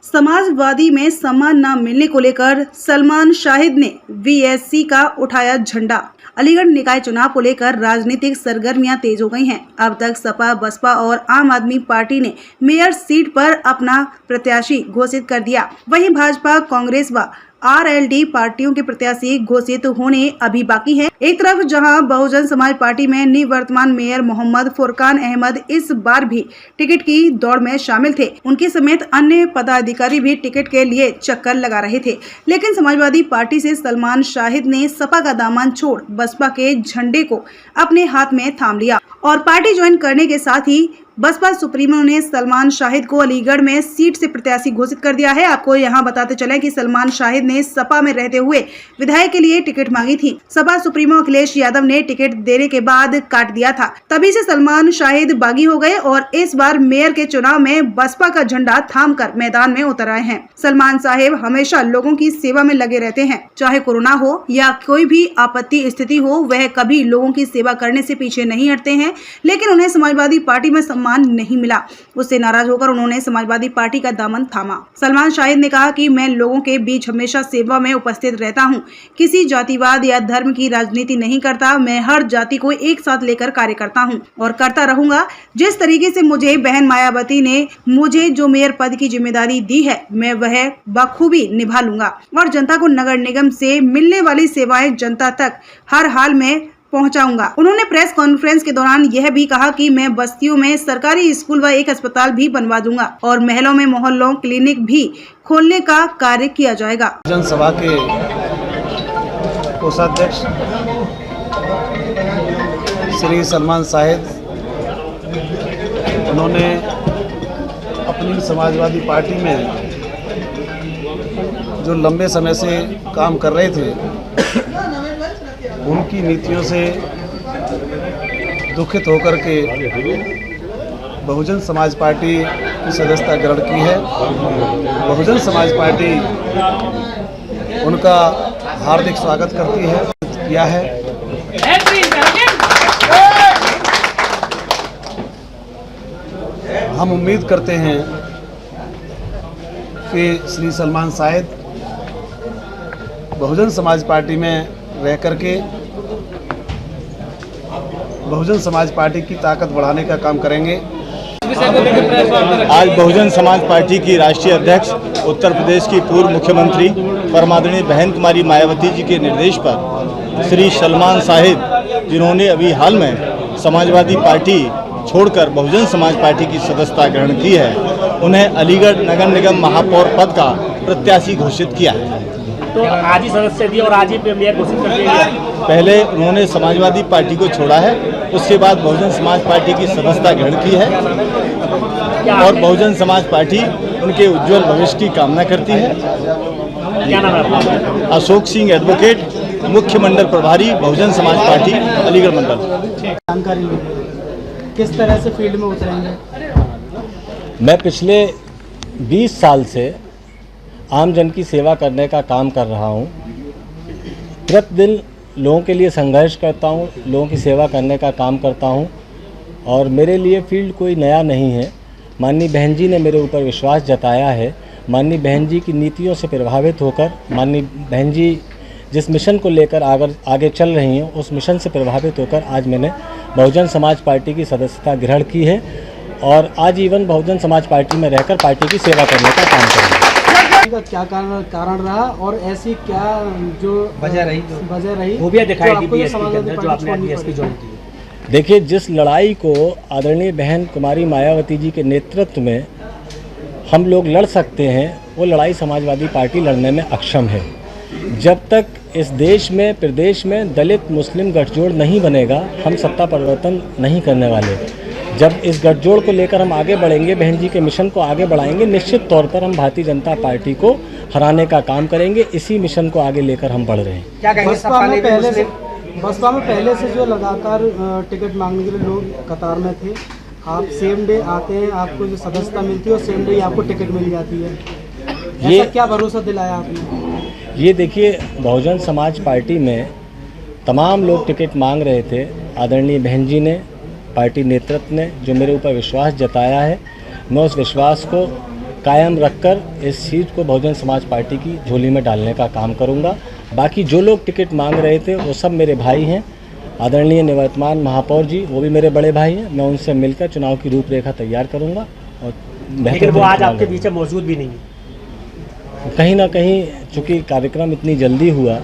समाजवादी में सम्मान न मिलने को लेकर सलमान शाहिद ने वीएससी का उठाया झंडा। अलीगढ़ निकाय चुनाव को लेकर राजनीतिक सरगर्मियां तेज हो गई हैं। अब तक सपा, बसपा और आम आदमी पार्टी ने मेयर सीट पर अपना प्रत्याशी घोषित कर दिया। वहीं भाजपा, कांग्रेस व आरएलडी पार्टियों के प्रत्याशी घोषित होने अभी बाकी हैं। एक तरफ जहां बहुजन समाज पार्टी में निवर्तमान मेयर मोहम्मद फुरकान अहमद इस बार भी टिकट की दौड़ में शामिल थे, उनके समेत अन्य पदाधिकारी भी टिकट के लिए चक्कर लगा रहे थे। लेकिन समाजवादी पार्टी से सलमान शाहिद ने सपा का दामन छोड़ बसपा के झंडे को अपने हाथ में थाम लिया और पार्टी ज्वाइन करने के साथ ही बसपा सुप्रीमो ने सलमान शाहिद को अलीगढ़ में सीट से प्रत्याशी घोषित कर दिया है। आपको यहां बताते चलें कि सलमान शाहिद ने सपा में रहते हुए विधायक के लिए टिकट मांगी थी। सपा सुप्रीमो अखिलेश यादव ने टिकट देने के बाद काट दिया था। तभी से सलमान शाहिद बागी हो गए और इस बार मेयर के चुनाव में बसपा का झंडा थामकर मैदान में उतर आए हैं। सलमान साहिब हमेशा लोगों की सेवा में लगे रहते हैं। चाहे कोरोना हो या कोई भी आपत्ति स्थिति हो, वह कभी लोगों की सेवा करने से पीछे नहीं हटते हैं। लेकिन उन्हें समाजवादी पार्टी में सम्मान नहीं मिला। उससे नाराज होकर उन्होंने समाजवादी पार्टी का दामन थामा। सलमान शाहिद ने कहा कि मैं लोगों के बीच हमेशा सेवा में उपस्थित रहता हूं, किसी जातिवाद या धर्म की राजनीति नहीं करता। मैं हर जाति को एक साथ लेकर कार्य करता हूं और करता रहूंगा। जिस तरीके से मुझे बहन मायावती ने मुझे जो मेयर पद की जिम्मेदारी दी है, मैं वह बखूबी निभा लूंगा और जनता को नगर निगम से मिलने वाली सेवाएं जनता तक हर हाल में पहुंचाऊंगा। उन्होंने प्रेस कॉन्फ्रेंस के दौरान यह भी कहा कि मैं बस्तियों में सरकारी स्कूल व एक अस्पताल भी बनवा दूंगा और महलों में मोहल्लों क्लिनिक भी खोलने का कार्य किया जाएगा। जनसभा के कोषाध्यक्ष श्री सलमान शाहिद, उन्होंने अपनी समाजवादी पार्टी में जो लंबे समय से काम कर रहे थे, उनकी नीतियों से दुखित होकर के बहुजन समाज पार्टी की सदस्यता ग्रहण की है। बहुजन समाज पार्टी उनका हार्दिक स्वागत करती है, किया है। हम उम्मीद करते हैं कि श्री सलमान शाहिद बहुजन समाज पार्टी में रह करके बहुजन समाज पार्टी की ताकत बढ़ाने का काम करेंगे। आज बहुजन समाज पार्टी की राष्ट्रीय अध्यक्ष, उत्तर प्रदेश की पूर्व मुख्यमंत्री परमादरणीय बहन कुमारी मायावती जी के निर्देश पर श्री सलमान शाहिद, जिन्होंने अभी हाल में समाजवादी पार्टी छोड़कर बहुजन समाज पार्टी की सदस्यता ग्रहण की है, उन्हें अलीगढ़ नगर निगम महापौर पद का प्रत्याशी घोषित किया है। तो आज ही सदस्य दिए और आज ही मेयर घोषित कर दिया। पहले उन्होंने समाजवादी पार्टी को छोड़ा है, उसके बाद बहुजन समाज पार्टी की सदस्यता ग्रहण की है और बहुजन समाज पार्टी उनके उज्जवल भविष्य की कामना करती है। क्या नाम है आपका? अशोक सिंह एडवोकेट, मुख्य मंडल प्रभारी, बहुजन समाज पार्टी अलीगढ़ मंडल। जानकारी किस तरह से फील्ड में उतरेंगे? मैं पिछले 20 साल से आम जन की सेवा करने का काम कर रहा हूँ। प्रतिदिन लोगों के लिए संघर्ष करता हूँ, लोगों की सेवा करने का काम करता हूँ और मेरे लिए फील्ड कोई नया नहीं है। माननीय बहन जी ने मेरे ऊपर विश्वास जताया है। माननीय बहन जी की नीतियों से प्रभावित होकर, माननीय बहन जी जिस मिशन को लेकर आगे चल रही हैं, उस मिशन से प्रभावित होकर आज मैंने बहुजन समाज पार्टी की सदस्यता ग्रहण की है और आजीवन बहुजन समाज पार्टी में रहकर पार्टी की सेवा करने का काम करूँगा। क्या कारण रहा और ऐसी क्या जो वजह रही वो भी दिखाई डीपीएसपी के अंदर जो आपने डीएसपी ज्वाइन की? देखिए, जिस लड़ाई को आदरणीय बहन कुमारी मायावती जी के नेतृत्व में हम लोग लड़ सकते हैं, वो लड़ाई समाजवादी पार्टी लड़ने में अक्षम है। जब तक इस देश में, प्रदेश में दलित मुस्लिम गठजोड़ नहीं बनेगा, हम सत्ता परिवर्तन नहीं करने वाले। जब इस गठजोड़ को लेकर हम आगे बढ़ेंगे, बहन जी के मिशन को आगे बढ़ाएंगे, निश्चित तौर पर हम भारतीय जनता पार्टी को हराने का काम करेंगे। इसी मिशन को आगे लेकर हम बढ़ रहे हैं। क्या कहेंगे? बसपा में पहले से जो लगातार टिकट मांगने के लिए लोग कतार में थे, आप सेम डे आते हैं, आपको जो सदस्यता मिलती है और सेम डे आपको टिकट मिल जाती है, ऐसा क्या भरोसा दिलाया आपने? ये देखिए, बहुजन समाज पार्टी में तमाम लोग टिकट मांग रहे थे। आदरणीय बहन जी ने, पार्टी नेतृत्व ने जो मेरे ऊपर विश्वास जताया है, मैं उस विश्वास को कायम रखकर इस सीट को बहुजन समाज पार्टी की झोली में डालने का काम करूंगा। बाकी जो लोग टिकट मांग रहे थे वो सब मेरे भाई हैं। आदरणीय निवर्तमान महापौर जी वो भी मेरे बड़े भाई हैं। मैं उनसे मिलकर चुनाव की रूपरेखा तैयार करूंगा और लेकिन वो आज आपके बीच में मौजूद भी नहीं है। कहीं ना कहीं चूँकि कार्यक्रम इतनी जल्दी हुआ,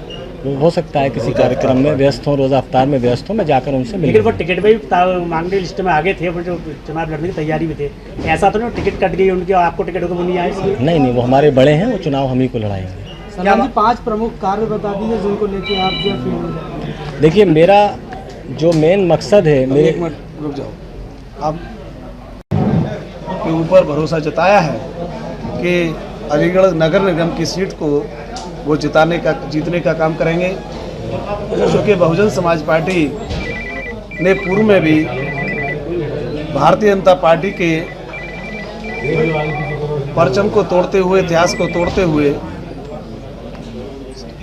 वो हो सकता है किसी कार्यक्रम में व्यस्त हो, रोज़ा अफ्तार में व्यस्त हो, मैं जाकर उनसे मिल। लेकिन वो टिकट भी मांगने लिस्ट में आगे थे, वो जो चुनाव लड़ने की तैयारी में थे। ऐसा तो नहीं टिकट कट गई उनकी और आपको टिकट को नहीं आया इसलिए? नहीं, वो हमारे बड़े हैं, वो चुनाव हम ही को लड़ाएंगे। सलमान जी 5 प्रमुख कार्य बता दीजिए जिनको लेके आप जो फील्ड। देखिए मेरा जो मेन मकसद है मेरे एक मिनट रुक जाओ। आप के ऊपर भरोसा जताया है कि अलीगढ़ नगर निगम की सीट को वो जीतने का काम करेंगे, क्योंकि बहुजन समाज पार्टी ने पूर्व में भी भारतीय जनता पार्टी के परचम को तोड़ते हुए, इतिहास को तोड़ते हुए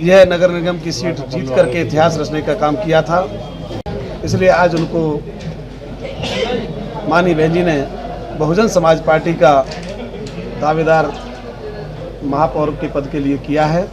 यह नगर निगम की सीट जीत करके इतिहास रचने का काम किया था। इसलिए आज उनको मानी बहन जी ने बहुजन समाज पार्टी का दावेदार महापौर के पद के लिए किया है।